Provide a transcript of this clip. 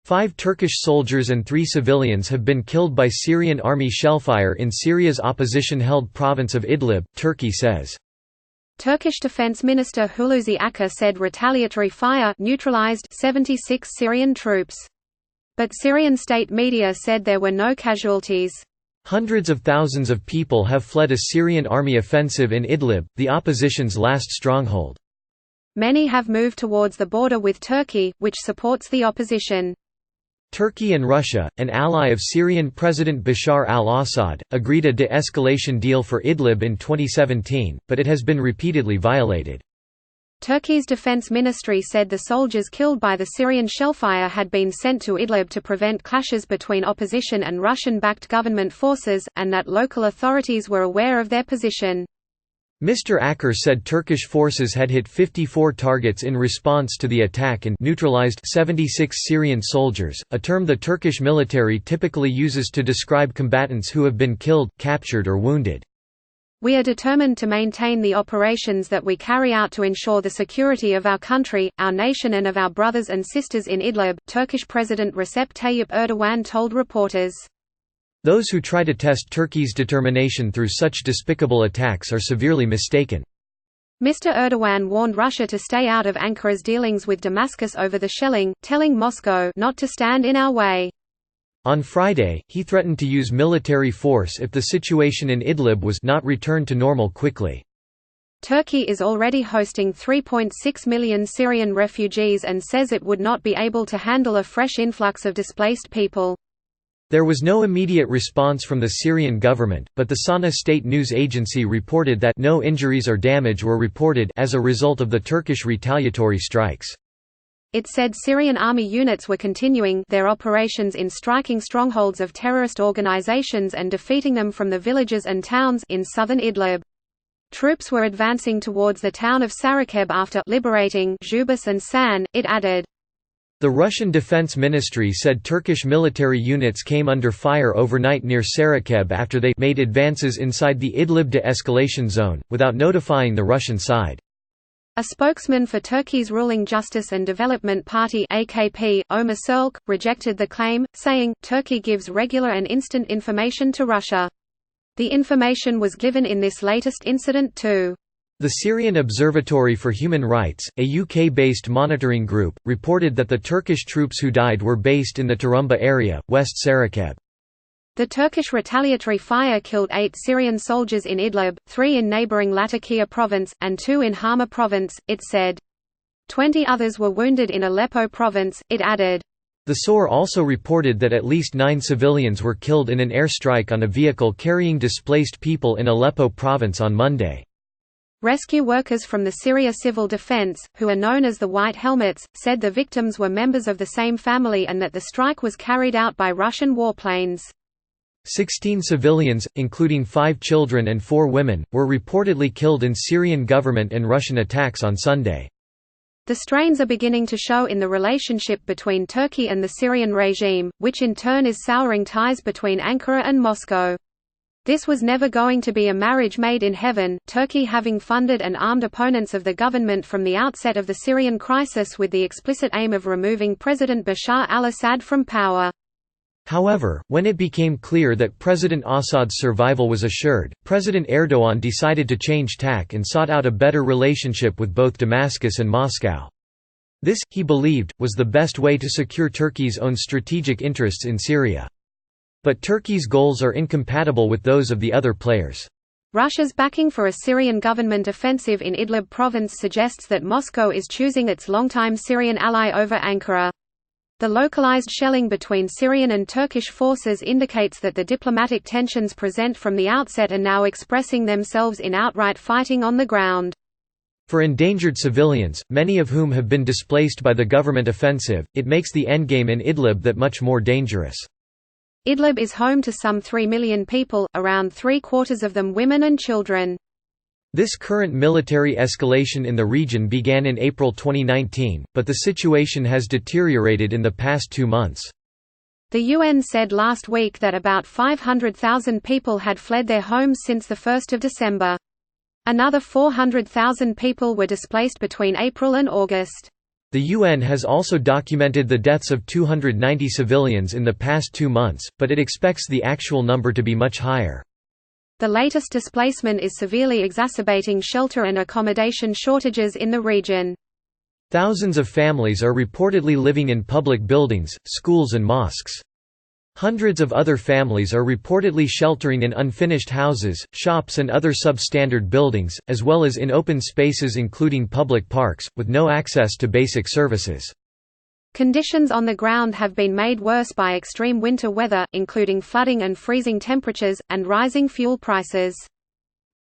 5 Turkish soldiers and 3 civilians have been killed by Syrian army shellfire in Syria's opposition-held province of Idlib, Turkey says. Turkish Defense Minister Hulusi Akar said retaliatory fire neutralized 76 Syrian troops. But Syrian state media said there were no casualties. Hundreds of thousands of people have fled a Syrian army offensive in Idlib, the opposition's last stronghold. Many have moved towards the border with Turkey, which supports the opposition. Turkey and Russia, an ally of Syrian President Bashar al-Assad, agreed a de-escalation deal for Idlib in 2017, but it has been repeatedly violated. Turkey's defense ministry said the soldiers killed by the Syrian shellfire had been sent to Idlib to prevent clashes between opposition and Russian-backed government forces, and that local authorities were aware of their position. Mr. Akar said Turkish forces had hit 54 targets in response to the attack and neutralized 76 Syrian soldiers, a term the Turkish military typically uses to describe combatants who have been killed, captured or wounded. We are determined to maintain the operations that we carry out to ensure the security of our country, our nation and of our brothers and sisters in Idlib, Turkish President Recep Tayyip Erdogan told reporters. Those who try to test Turkey's determination through such despicable attacks are severely mistaken. Mr. Erdogan warned Russia to stay out of Ankara's dealings with Damascus over the shelling, telling Moscow not to stand in our way. On Friday, he threatened to use military force if the situation in Idlib was not returned to normal quickly. Turkey is already hosting 3.6 million Syrian refugees and says it would not be able to handle a fresh influx of displaced people. There was no immediate response from the Syrian government, but the Sana state news agency reported that no injuries or damage were reported as a result of the Turkish retaliatory strikes. It said Syrian army units were continuing their operations in striking strongholds of terrorist organizations and defeating them from the villages and towns in southern Idlib. Troops were advancing towards the town of Sarakeb after liberating Zhubis and San, it added. The Russian Defense Ministry said Turkish military units came under fire overnight near Sarakeb after they made advances inside the Idlib de-escalation zone, without notifying the Russian side. A spokesman for Turkey's ruling Justice and Development Party (AKP), Ömer Sölk, rejected the claim, saying, Turkey gives regular and instant information to Russia. The information was given in this latest incident too. The Syrian Observatory for Human Rights, a UK-based monitoring group, reported that the Turkish troops who died were based in the Turumba area, West Sarakeb. The Turkish retaliatory fire killed 8 Syrian soldiers in Idlib, 3 in neighbouring Latakia province, and 2 in Hama province, it said. 20 others were wounded in Aleppo province, it added. The SOR also reported that at least 9 civilians were killed in an airstrike on a vehicle carrying displaced people in Aleppo province on Monday. Rescue workers from the Syria Civil Defense, who are known as the White Helmets, said the victims were members of the same family and that the strike was carried out by Russian warplanes. 16 civilians, including 5 children and 4 women, were reportedly killed in Syrian government and Russian attacks on Sunday. The strains are beginning to show in the relationship between Turkey and the Syrian regime, which in turn is souring ties between Ankara and Moscow. This was never going to be a marriage made in heaven, Turkey having funded and armed opponents of the government from the outset of the Syrian crisis with the explicit aim of removing President Bashar al-Assad from power. However, when it became clear that President Assad's survival was assured, President Erdogan decided to change tack and sought out a better relationship with both Damascus and Moscow. This, he believed, was the best way to secure Turkey's own strategic interests in Syria. But Turkey's goals are incompatible with those of the other players. Russia's backing for a Syrian government offensive in Idlib province suggests that Moscow is choosing its longtime Syrian ally over Ankara. The localized shelling between Syrian and Turkish forces indicates that the diplomatic tensions present from the outset are now expressing themselves in outright fighting on the ground. For endangered civilians, many of whom have been displaced by the government offensive, it makes the endgame in Idlib that much more dangerous. Idlib is home to some 3 million people, around 3/4 of them women and children. This current military escalation in the region began in April 2019, but the situation has deteriorated in the past 2 months. The UN said last week that about 500,000 people had fled their homes since 1 December. Another 400,000 people were displaced between April and August. The UN has also documented the deaths of 290 civilians in the past 2 months, but it expects the actual number to be much higher. The latest displacement is severely exacerbating shelter and accommodation shortages in the region. Thousands of families are reportedly living in public buildings, schools and mosques. Hundreds of other families are reportedly sheltering in unfinished houses, shops and other substandard buildings, as well as in open spaces including public parks, with no access to basic services. Conditions on the ground have been made worse by extreme winter weather, including flooding and freezing temperatures, and rising fuel prices.